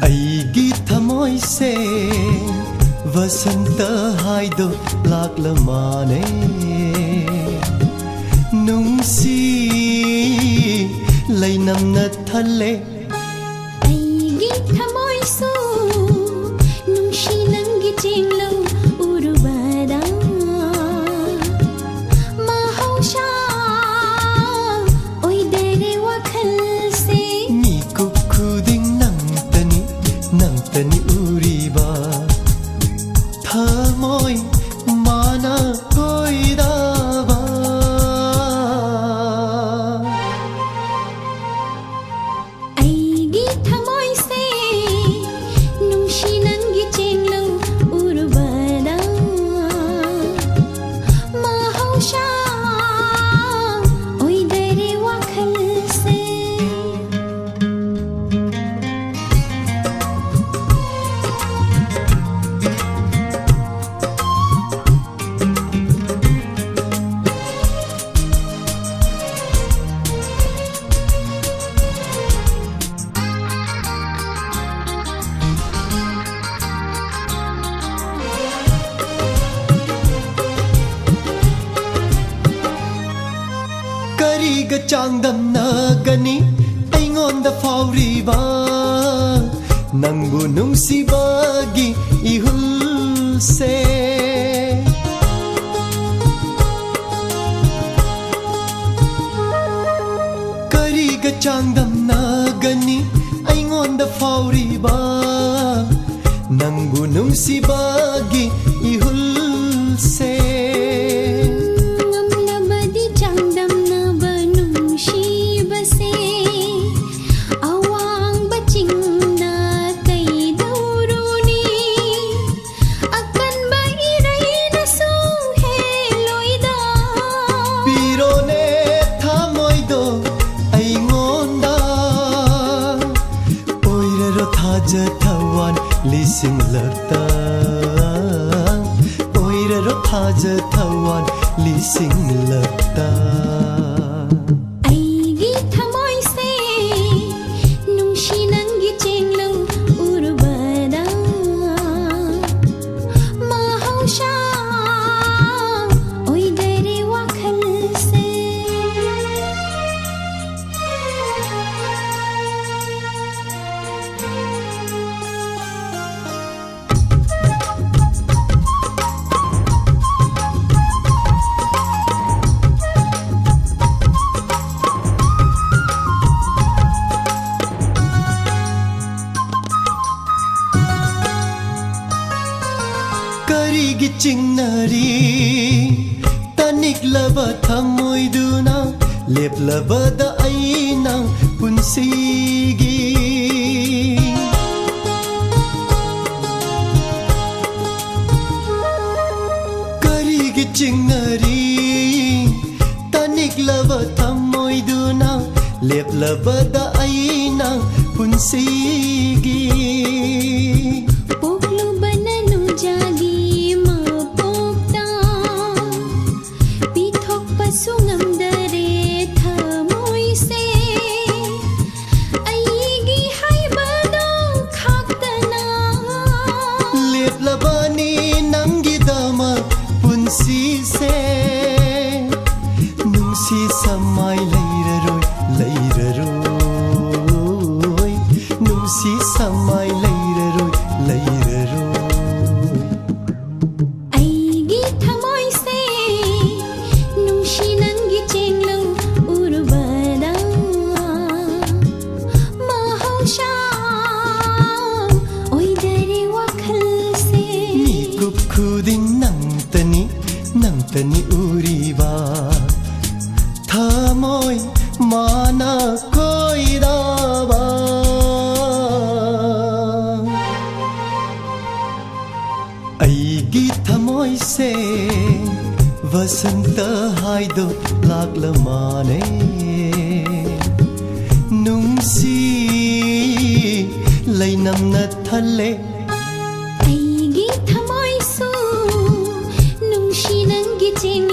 Eigi thamoise basanta haido laklamale nungsi lainam na thale Eigi thamoise nungsi nangi chinglo urubada mahausha oidere wakhal se ni kup khuding nangtani uriba thamoi mana koidaba Eigi thamoise nungsi nangi chinglo urubada mahausha oidere wakhal se Kariga changdam nagani aingonda fauriba nangu nungsibagi ihulse Kariga changdam nagani aingonda fauriba nangu nungsibagi ihulse Thawan lising lakta oiraro thaja thawan lising lakta Eigi thamoise nungsi nangi chinglo urubada mahausha oidere wakhal se Karigi chingnari taniklaba thamoiduna leplabada aina punsigi Karigi chingnari taniklaba thamoiduna leplabada aina punsigi Nungsi samai leiraroi nungsi samai leiraroi Eigi thamoise nungsi nangi chinglo urubada mahausha oidere wakhal se ni kup khuding nangtani uriba thamoy माना कोइराबा Eigi thamoise basanta haido laklamale nungsi lainamna thale Eigi thamoise nungsi nangi cheng